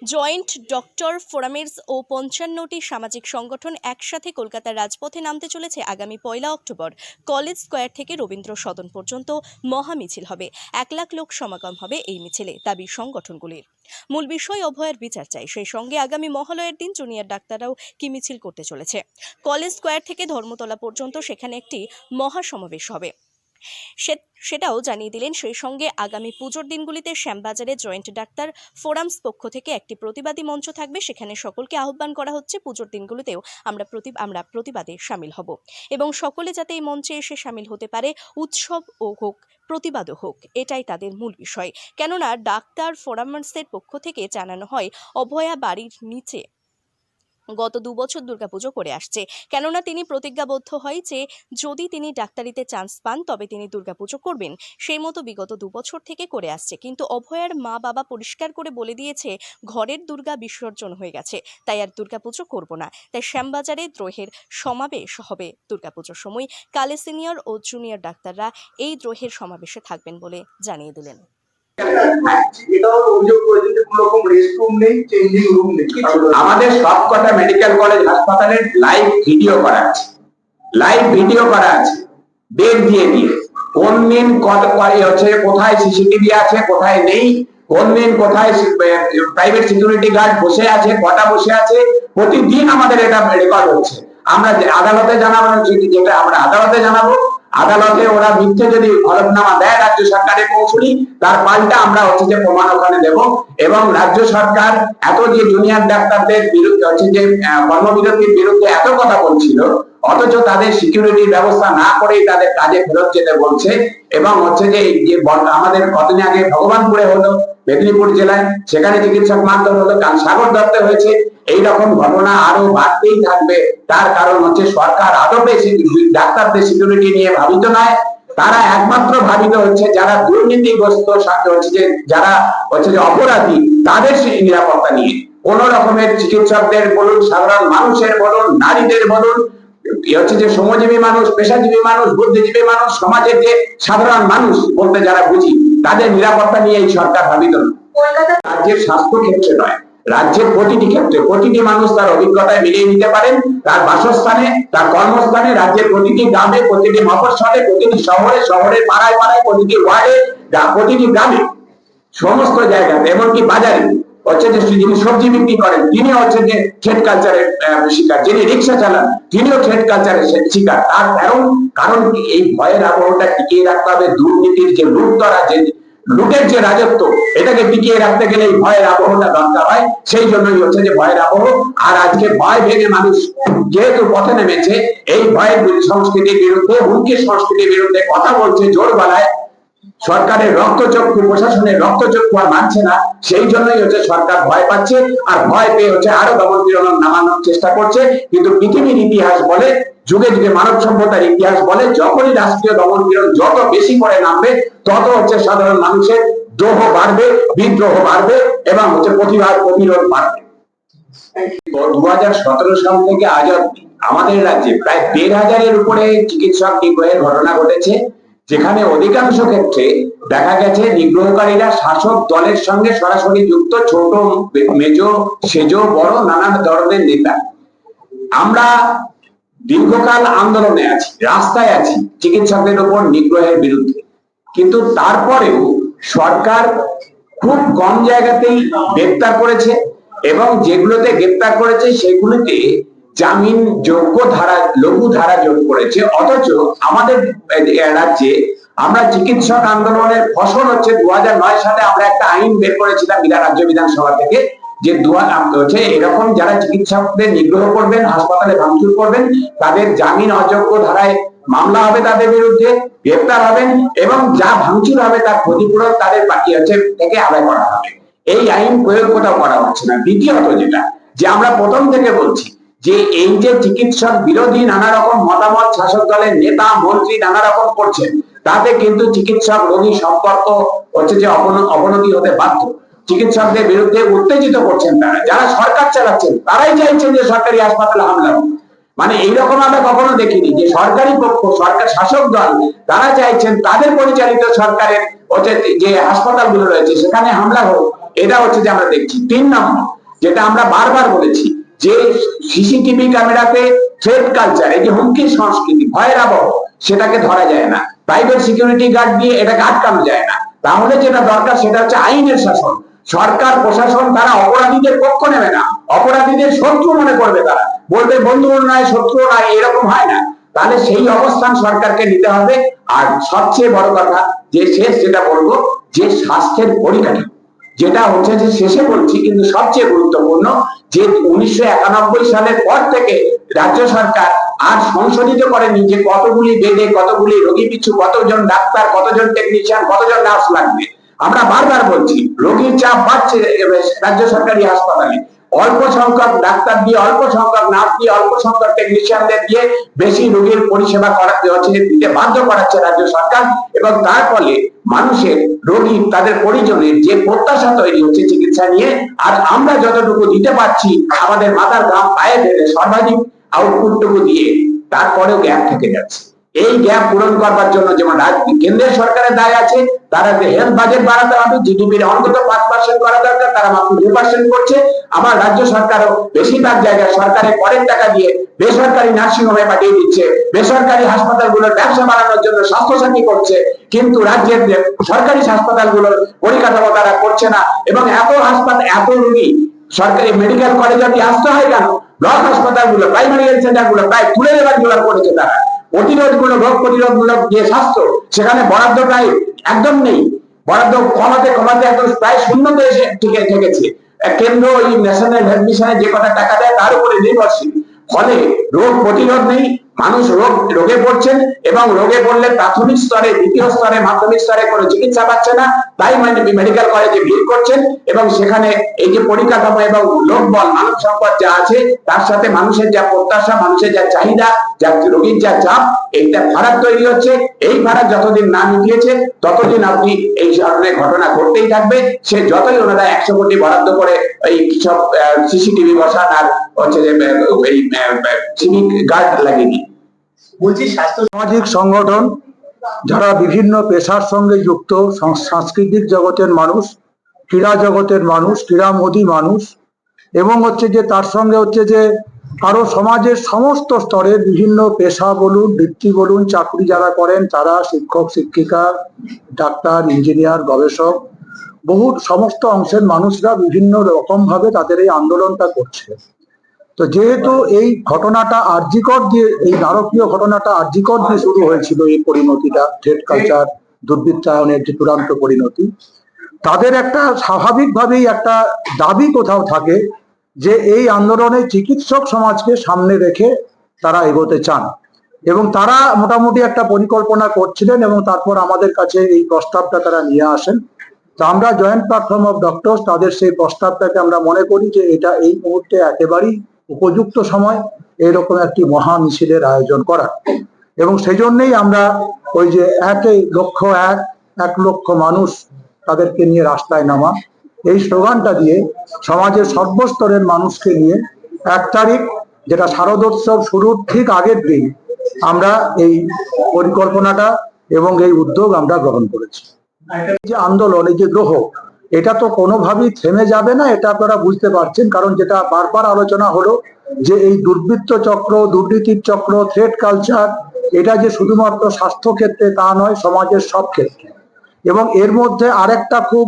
Joint doctor ফোরামের ও ৫৫টি সামাজিক সংগঠন একসাথে কলকাতার রাজপথে নামতে চলেছে আগামী ১ অক্টোবর। কলেজ স্কোয়ার থেকে রবীন্দ্র সদন পর্যন্ত মহা মিছিল হবে। ১ লাখ লোক সমাগম হবে এই মিছিলে, দাবি সংগঠনগুলির। মূল বিষয় অভয়ার বিচার চাই। সেই সঙ্গে আগামী মহালয়ের দিন জুনিয়র ডাক্তাররাও কি মিছিল করতে চলেছে। কলেজ স্কোয়ার থেকে ধর্মতলা পর্যন্ত সেখানে একটি মহা সমাবেশ হবে, সেটাও জানিয়ে দিলেন। সেই সঙ্গে আগামী পুজোর দিনগুলিতে শ্যামবাজারে জয়েন্ট ডাক্তার ফোরামস পক্ষ থেকে একটি প্রতিবাদী মঞ্চ থাকবে। সেখানে সকলকে আহ্বান করা হচ্ছে পুজোর দিনগুলিতেও আমরা প্রতিবাদে সামিল হব এবং সকলে যাতে এই মঞ্চে এসে সামিল হতে পারে, উৎসব ও হোক প্রতিবাদও হোক, এটাই তাদের মূল বিষয়। কেননা ডাক্তার ফোরামসের পক্ষ থেকে জানানো হয় অভয়া বাড়ির নিচে গত ২ বছর দুর্গাপুজো করে আসছে। কেননা তিনি প্রতিজ্ঞাবদ্ধ হয় যে যদি তিনি ডাক্তারিতে চান্স পান তবে তিনি দুর্গাপুজো করবেন। সেই মতো বিগত ২ বছর থেকে করে আসছে, কিন্তু অভয়ার মা বাবা পরিষ্কার করে বলে দিয়েছে ঘরের দুর্গা বিসর্জন হয়ে গেছে, তাই আর দুর্গাপুজো করব না। তাই শ্যামবাজারে দ্রোহের সমাবেশ হবে দুর্গাপুজোর সময়। কালে সিনিয়র ও জুনিয়র ডাক্তাররা এই দ্রোহের সমাবেশে থাকবেন বলে জানিয়ে দিলেন। আমাদের সবকটা মেডিকেল কলেজ হাসপাতালের লাইভ ভিডিও করা আছে, বেড দিয়ে কোন দিন কোথায় সিসিটিভি আছে কোথায় নেই, কোন দিন কোথায় প্রাইভেট সিকিউরিটি গার্ড বসে আছে, কটা বসে আছে, প্রতিদিন আমাদের এটা রেকর্ড হচ্ছে। আমরা আদালতে জানাবো, যেটা আমরা আদালতে জানাবো, আদালতে ওরা মিথ্যে যদি হলফনামা দেয় রাজ্য সরকারের কৌশলী, তার পাল্টা আমরা প্রমাণ ওখানে দেব। এবং রাজ্য সরকার এত যে জুনিয়র ডাক্তারদের বিরুদ্ধে কর্মবিরতির বিরুদ্ধে এত কথা বলছিল, অথচ তাদের সিকিউরিটির ব্যবস্থা না করেই তাদের কাজে ফেরত যেতে বলছে। এবং আমাদের কদিন আগে ভগবানপুরে হলো, মেদিনীপুর জেলায়, সেখানে চিকিৎসক মারধর হলো, সাগর দত্তে হয়েছে। এইরকম ঘটনা আরো বাড়তেই থাকবে। তার কারণ সরকার আদপে ডাক্তারদের সিকিউরিটি নিয়ে ভাবিত নয়। তারা একমাত্র ভাবিত হচ্ছে যারা দুর্নীতিগ্রস্ত, যারা অপরাধী, তাদের নিরাপত্তা নিয়ে। কোন রকমের চিকিৎসকদের বলুন, সাধারণ মানুষের বলুন, নারীদের বলুন, শ্রমজীবী মানুষ, পেশাজীবী মানুষ, বুদ্ধিজীবী মানুষ, সমাজের যে সাধারণ মানুষ বলতে যারা বুঝি, তাদের নিরাপত্তা নিয়ে এই সরকার ভাবিত না। রাজ্যের স্বাস্থ্য ক্ষেত্রে নয়, রাজ্যের প্রতিটি ক্ষেত্রে প্রতিটি মানুষ তার অভিজ্ঞতায় মিলিয়ে নিতে পারেন, তার বাসস্থানে, তার কর্মস্থানে, রাজ্যের প্রতিটি গ্রামে, প্রতিটি মফস্বলে, প্রতিটি শহরে, শহরের পাড়ায় পাড়ায়, প্রতিটি ওয়ার্ডে, প্রতিটি গ্রামে, সমস্ত জায়গাতে, এমনকি বাজারে যিনি সবজি বিক্রি করেন তিনি ট্রেড কালচারের শিকার, যিনি রিক্সা চালান তিনিও ট্রেড কালচারের শিকার। তার কারণ কি? এই ভয়ের আবহটা টিকিয়ে রাখতে হবে। দুর্নীতির যে লুটের যে রাজত্ব, এটাকে টিকিয়ে রাখতে গেলে এই ভয়ের আবহটা দরকার হয়। সেই জন্যই ভয়ের আবহ। আর আজকে ভয় ভেঙে মানুষ যেহেতু পথে নেমেছে, এই ভয়ের সংস্কৃতির বিরুদ্ধে, হুমকির সংস্কৃতির বিরুদ্ধে কথা বলছে জোর গলায়। সরকারের রক্তচক্ষু, প্রশাসনের রক্তচক্ষু আর মানছে না। সেই জন্যই সরকার ভয় পাচ্ছে, আর ভয় পেয়ে আরো দমন পীড়ন নামানোর চেষ্টা করছে। কিন্তু পৃথিবীর ইতিহাস বলে, যুগে যুগে মানব সভ্যতার ইতিহাস বলে, যখনই রাষ্ট্রীয় দমন পীড়ন যত বেশি করে নামবে, তত সাধারণ মানুষের দ্রোহ বাড়বে, বিদ্রোহ বাড়বে এবং প্রতিবাদ প্রতিরোধ বাড়বে। 2017 সাল থেকে আজ অব্দি আমাদের রাজ্যে প্রায় 1,500-এর উপরে চিকিৎসক নিগ্রহের ঘটনা ঘটেছে, যেখানে অধিকাংশ ক্ষেত্রে দেখা গেছে নিগ্রহকারীরা শাসক দলের সঙ্গে সরাসরি যুক্ত, ছোট, মেজো, সেজো, বড়, নানা ধরনের নেতা। আমরা দীর্ঘকাল আন্দোলনে আছি, রাস্তায় আছি চিকিৎসকদের উপর নিগ্রহের বিরুদ্ধে, কিন্তু তারপরেও সরকার খুব কম জায়গাতেই গ্রেপ্তার করেছে এবং যেগুলোতে গ্রেপ্তার করেছে সেগুলিতে জামিন যোগ্য ধারা, লঘু ধারা যোগ করেছে। অথচ আমাদের রাজ্যে আমরা চিকিৎসক আন্দোলনের ফসল 2009 সালে আমরা একটা আইন বের করেছিলাম রাজ্য বিধানসভা থেকে, যে এরকম যারা চিকিৎসকদের নিগ্রহ করবেন, হাসপাতালে ভাঙচুর করবেন, তাদের জামিন অযোগ্য ধারায় মামলা হবে, তাদের বিরুদ্ধে গ্রেপ্তার হবেন এবং যা ভাঙচুর হবে তার ক্ষতিপূরণ তাদের থেকে আদায় করা হবে। এই আইন প্রয়োগ কোথাও করা হচ্ছে না। দ্বিতীয়ত যে আমরা প্রথম থেকে বলছি যে এই যে চিকিৎসক বিরোধী নানা রকম মতামত শাসক দলের নেতা মন্ত্রী নানা রকম করছেন, তাতে কিন্তু চিকিৎসক রোগী সম্পর্ক অবনতি হতে বাধ্য। চিকিৎসকদের বিরুদ্ধে উত্তেজিত করছেন তারা, যারা সরকার চালাচ্ছেন তারাই চাইছেন যে সরকারি হাসপাতালে হামলা হোক। মানে এইরকম আমরা কখনো দেখিনি যে সরকারি পক্ষ, সরকার শাসক দল, তারা চাইছেন তাদের পরিচালিত সরকারের যে হাসপাতালগুলো রয়েছে সেখানে হামলা হোক। এটা হচ্ছে যে আমরা দেখছি। 3 নম্বর যেটা আমরা বারবার বলেছি যে সিসিটিভি ক্যামেরাতে থ্রেট কালচার, এই যে হুমকি সংস্কৃতি, ভয়ের আবহ, সেটাকে ধরা যায় না। প্রাইভেট সিকিউরিটি গার্ড দিয়ে এটাকে আটকানো যায় না। তাহলে যেটা দরকার সেটা হচ্ছে আইনের শাসন। সরকার প্রশাসন তারা অপরাধীদের পক্ষ নেবে না, অপরাধীদের শত্রু মনে করবে। তারা বলবে বন্ধু নয়, শত্রু নয়, এরকম হয় না। তাহলে সেই অবস্থান সরকারকে নিতে হবে। আর সবচেয়ে বড় কথা যে শেষ যেটা বলবো, যে স্বাস্থ্যের পরিকাঠামো, যেটা হচ্ছে যে শেষে বলছি কিন্তু সবচেয়ে গুরুত্বপূর্ণ, যে 1991 সালের পর থেকে রাজ্য সরকার আর সংশোধিত করেনি যে কতগুলি বেডে, কতগুলি রোগী পিছু কতজন ডাক্তার, কতজন টেকনিশিয়ান, কতজন নার্স লাগবে। আমরা বারবার বলছি রোগীর চাপ বাড়ছে রাজ্য সরকারি হাসপাতালে। অল্প সংখ্যক ডাক্তার দিয়ে, অল্প সংখ্যক নার্স দিয়ে, অল্প সংখ্যক টেকনিশিয়ানদের দিয়ে বেশি রোগীর পরিষেবা করাতে হচ্ছে, দিতে বাধ্য করাচ্ছে রাজ্য সরকার। এবং তার ফলে মানুষের, রোগী, তাদের পরিজনের যে প্রত্যাশা তৈরি হচ্ছে চিকিৎসা নিয়ে, আর আমরা যতটুকু দিতে পারছি আমাদের মাথার ঘাম পায়ে ফেলে সর্বাধিক আউটপুটটুকু দিয়ে, তারপরেও গ্যাপ থেকে যাচ্ছে। এই গ্যাপ পূরণ করবার জন্য যেমন কেন্দ্রের সরকারের দায় আছে, তারা হেলথ বাজেট বাড়াতে হবে, জিডিপির অন্তত 5% করা দরকার, তারা মাত্র 2% করছে। আমার রাজ্য সরকারও বেশিরভাগ জায়গায় সরকারের করের টাকা দিয়ে বেসরকারি নার্সিং হোমে পাঠিয়ে দিচ্ছে, বেসরকারি হাসপাতালগুলোর ব্যবসা বাড়ানোর জন্য স্বাস্থ্যসাথী করছে, কিন্তু রাজ্যের সরকারি হাসপাতালগুলোর পরিকাঠামো তারা করছে না। এবং এত হাসপাতাল, এত রোগী সরকারি মেডিকেল কলেজে আসতে হয় কেন? ব্লক হাসপাতালগুলো, প্রাইমারি হেলথ সেন্টারগুলো প্রায় তুলে দেওয়ার জোগাড় করেছে তারা। প্রতিরোধগুলো, রোগ প্রতিরোধমূলক যে স্বাস্থ্য, সেখানে বরাদ্দ প্রায় একদম নেই। বরাদ্দ কমাতে কমাতে একদম প্রায় শূন্যতে এসে ঠেকেছে। কেন্দ্র ওই ন্যাশনাল হেলথ মিশনে যে কটা টাকা দেয় তার উপরে নির্ভরশীল। ফলে রোগ প্রতিরোধ নেই, মানুষ রোগে পড়ছেন, এবং রোগে পড়লে প্রাথমিক স্তরে, দ্বিতীয় স্তরে, মাধ্যমিক স্তরে কোনো চিকিৎসা পাচ্ছে না। তাই মেডিকেল কলেজে ভিড় করছেন, এবং সেখানে এই যে পরিকাঠামো এবং লোকবল, মানব সম্পদ যা আছে, তার সাথে মানুষের যা প্রত্যাশা, মানুষের যা চাহিদা, যা রোগীর যা চাপ, এইটা ফারাক তৈরি হচ্ছে। এই ফারাক যতদিন না মিটিয়েছে ততদিন আপনি এই ধরনের ঘটনা ঘটতেই থাকবে। সে যতই ওনারা 100 কোটি বরাদ্দ করে এই সব সিসিটিভি বসান আর হচ্ছে যে এই সিভিক গার্ড লাগিয়ে দিন। বলছি স্বাস্থ্য সামাজিক সংগঠন যারা বিভিন্ন পেশার সঙ্গে যুক্ত, সাংস্কৃতিক জগতের মানুষ, ক্রীড়া জগতের মানুষ, ক্রীড়ামোদী মানুষ, এবং হচ্ছে যে তার সঙ্গে হচ্ছে যে আরো সমাজের সমস্ত স্তরের বিভিন্ন পেশা বলুন, বৃত্তি বলুন, চাকরি যারা করেন তারা, শিক্ষক, শিক্ষিকা, ডাক্তার, ইঞ্জিনিয়ার, গবেষক, বহু সমস্ত অংশের মানুষরা বিভিন্ন রকম ভাবে তাদের এই আন্দোলনটা করছে। তো যেহেতু এই ঘটনাটা আরজিকর দিয়ে, এই নারকীয় ঘটনাটা আরজিকর দিয়ে শুরু হয়েছিল, এই পরিণতিটা থ্রেট কালচার, দুর্বৃত্তায়নের যে চূড়ান্ত পরিণতি, তাদের একটা স্বাভাবিকভাবেই একটা দাবি কোথাও থাকে যে এই আন্দোলনে চিকিৎসক সমাজকে সামনে রেখে তারা এগোতে চান, এবং তারা মোটামুটি একটা পরিকল্পনা করছিলেন, এবং তারপর আমাদের কাছে এই প্রস্তাবটা তারা নিয়ে আসেন। তো আমরা জয়েন্ট প্ল্যাটফর্ম অফ ডক্টরস, তাদের সেই প্রস্তাবটাকে আমরা মনে করি যে এটা এই মুহূর্তে একেবারেই উপযুক্ত সময় এরকম একটি মহা মিছিলের আয়োজন করা। এবং সেই জন্যই আমরা ওই যে 1 লক্ষ মানুষ, তাদেরকে নিয়ে রাস্তায় নামা, এই স্লোগানটা দিয়ে সমাজের সর্বস্তরের মানুষকে নিয়ে 1 তারিখ, যেটা শারদোৎসব শুরুর ঠিক আগের দিন, আমরা এই পরিকল্পনাটা এবং এই উদ্যোগ আমরা গ্রহণ করেছি। এই যে আন্দোলন, এই যে দ্রোহ, এটা তো কোনোভাবেই থেমে যাবে না, এটা আপনারা বুঝতে পারছেন। কারণ যেটা বারবার আলোচনা হলো যে এই দুর্বৃত্ত চক্র, দুর্নীতির চক্র, থ্রেট কালচার, এটা যে শুধুমাত্র স্বাস্থ্য ক্ষেত্রে তা নয়, সমাজের সব ক্ষেত্রে। এবং এর মধ্যে আরেকটা খুব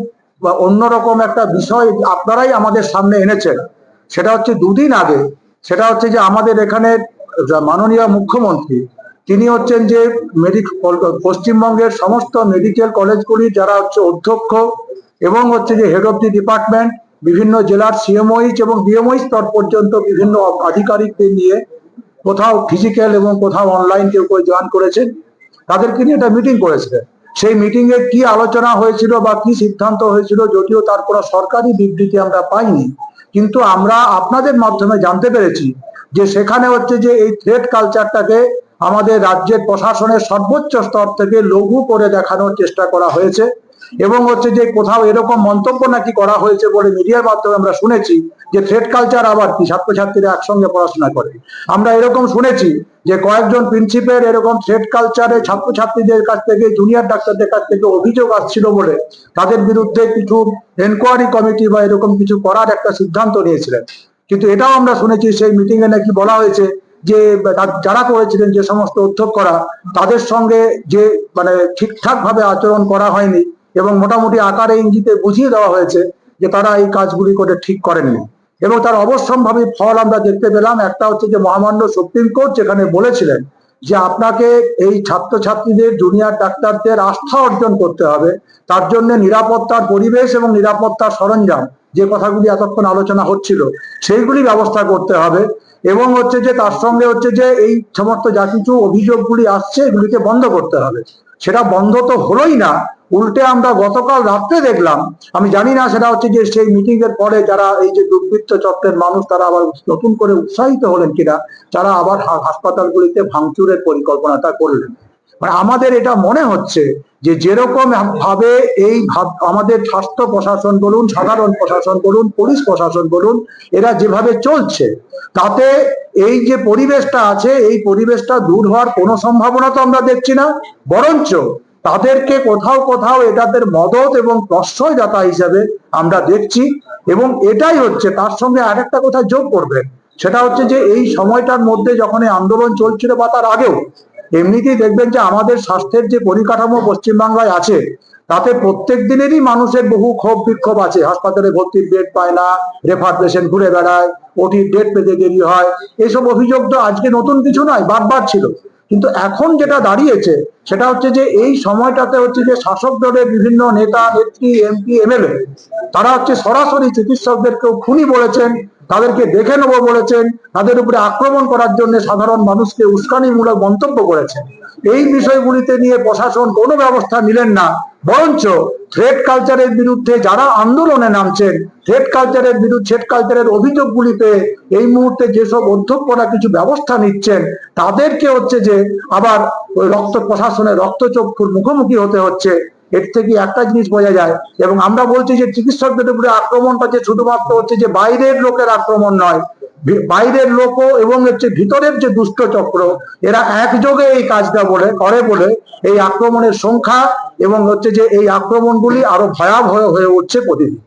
অন্যরকম একটা বিষয় আপনারাই আমাদের সামনে এনেছেন, সেটা হচ্ছে 2 দিন আগে, সেটা হচ্ছে যে আমাদের এখানে মাননীয় মুখ্যমন্ত্রী, তিনি হচ্ছেন যে পশ্চিমবঙ্গের সমস্ত মেডিকেল কলেজগুলির যারা হচ্ছে অধ্যক্ষ এবং হচ্ছে যে হেড অফ দি ডিপার্টমেন্ট, বিভিন্ন জেলার সিএমওইচ এবং ডিএমওই স্তর পর্যন্ত বিভিন্ন আধিকারিকদের নিয়ে, কোথাও ফিজিক্যাল এবং কোথাও অনলাইন কেউ জয়েন করেছেন, তাদেরকে নিয়ে একটা মিটিং করেছিলেন। সেই মিটিং এ কি আলোচনা হয়েছিল বা কি সিদ্ধান্ত হয়েছিল, যদিও তার কোনো সরকারি বিবৃতি আমরা পাইনি, কিন্তু আমরা আপনাদের মাধ্যমে জানতে পেরেছি যে সেখানে হচ্ছে যে এই থ্রেট কালচারটাকে আমাদের রাজ্যের প্রশাসনের সর্বোচ্চ স্তর থেকে লঘু করে দেখানোর চেষ্টা করা হয়েছে। এবং হচ্ছে যে কোথাও এরকম মন্তব্য নাকি করা হয়েছে বলে মিডিয়ার মাধ্যমে আমরা শুনেছি যে থ্রেড কালচার আবার কি, ছাত্রছাত্রীরা একসঙ্গে পড়াশোনা করে। আমরা এরকম শুনেছি যে কয়েকজন প্রিন্সিপাল এরকম থ্রেড কালচারে ছাত্রছাত্রীদের কাছ থেকে, জুনিয়র ডাক্তারদের কাছ থেকে অভিযোগ আসছিল বলে তাদের বিরুদ্ধে কিছু এনকোয়ারি কমিটি বা এরকম কিছু করার একটা সিদ্ধান্ত নিয়েছিলেন। কিন্তু এটাও আমরা শুনেছি সেই মিটিং এ নাকি বলা হয়েছে যে যারা করেছিলেন, যে সমস্ত অধ্যক্ষরা, তাদের সঙ্গে যে ঠিকঠাক ভাবে আচরণ করা হয়নি এবং মোটামুটি আকারে ইঙ্গিতে বুঝিয়ে দেওয়া হয়েছে যে তারা এই কাজগুলি করে ঠিক করেননি। এবং তার অবশ্যম্ভাবী ফল আমরা দেখতে পেলাম। একটা হচ্ছে যে মহামান্য সুপ্রিম কোর্ট যেখানে বলেছিলেন যে আপনাকে এই ছাত্রছাত্রীদের, জুনিয়র ডাক্তারদের আস্থা অর্জন করতে হবে, তার জন্য নিরাপত্তার পরিবেশ এবং নিরাপত্তার সরঞ্জাম, যে কথাগুলি এতক্ষণ আলোচনা হচ্ছিল, সেইগুলি ব্যবস্থা করতে হবে। এবং হচ্ছে যে তার সঙ্গে হচ্ছে যে এই সমস্ত যা কিছু অভিযোগগুলি আসছে এগুলিকে বন্ধ করতে হবে। সেটা বন্ধ তো হলোই না, উল্টে আমরা গতকাল রাত্রে দেখলাম, আমি জানি না সেটা হচ্ছে যে সেই মিটিং এর পরে যারা এই যে দুর্বৃত্ত চক্রের মানুষ তারা আবার নতুন করে উৎসাহিত হলেন কিনা, তারা আবার হাসপাতালগুলিতে ভাঙচুরের পরিকল্পনাটা করলেন। আমাদের এটা মনে হচ্ছে যে যেরকম ভাবে আমাদের স্বাস্থ্য প্রশাসন বলুন, সাধারণ প্রশাসন বলুন, পুলিশ প্রশাসন বলুন, এরা যেভাবে চলছে, তাতে এই যে পরিবেশটা আছে এই পরিবেশটা দূর হওয়ার কোনো সম্ভাবনা তো আমরা দেখছি না, বরঞ্চ তাদেরকে কোথাও কোথাও এটাদের মদত এবং প্রশ্রয়দাতা হিসাবে আমরা দেখছি। এবং এটাই হচ্ছে, তার সঙ্গে আরেকটা কথা যোগ করবেন, সেটা হচ্ছে যে এই সময়টার মধ্যে যখন এই আন্দোলন চলছিল বা তার আগেও এমনিতেই দেখবেন যে আমাদের স্বাস্থ্যের যে পরিকাঠামো পশ্চিমবাংলায় আছে, তাতে প্রত্যেক দিনেরই মানুষের বহু ক্ষোভ বিক্ষোভ আছে। হাসপাতালে ভর্তির বেড পায় না, রেফার পেশেন্ট ঘুরে বেড়ায়, ওটির ডেট পেতে দেরি হয়, এসব অভিযোগ তো আজকে নতুন কিছু নয়, বারবার ছিল। কিন্তু এখন যেটা দাঁড়িয়েছে সেটা হচ্ছে যে এই সময়টাতে হচ্ছে যে শাসক দলের বিভিন্ন নেতা, নেত্রী, এমপি, এমএলএ, তারা হচ্ছে সরাসরি চিকিৎসকদেরকেও খুনি বলেছেন, তাদেরকে দেখে নেবো বলেছেন, তাদের উপরে আক্রমণ করার জন্য সাধারণ মানুষকে উস্কানিমূলক মন্তব্য করেছেন। এই বিষয়গুলিতে নিয়ে প্রশাসন কোনো ব্যবস্থা নিলেন না, বরঞ্চ থ্রেড কালচারের বিরুদ্ধে যারা আন্দোলনে নামছেন, থ্রেড কালচারের অভিযোগগুলি পেয়ে এই মুহূর্তে যেসব অধ্যক্ষরা কিছু ব্যবস্থা নিচ্ছেন, তাদেরকে হচ্ছে যে আবার প্রশাসনের রক্তচক্ষুর মুখোমুখি হতে হচ্ছে। এর থেকে একটা জিনিস বোঝা যায়, এবং আমরা বলছি যে চিকিৎসকদের উপরে আক্রমণটা যে শুধুমাত্র হচ্ছে যে বাইরের লোকের আক্রমণ নয়, বাইরের লোকও এবং হচ্ছে ভিতরের যে দুষ্ট চক্র, এরা একযোগে এই কাজটা করে বলে এই আক্রমণের সংখ্যা এবং হচ্ছে যে এই আক্রমণগুলি আরো ভয়াবহ হয়ে উঠছে প্রতিদিন।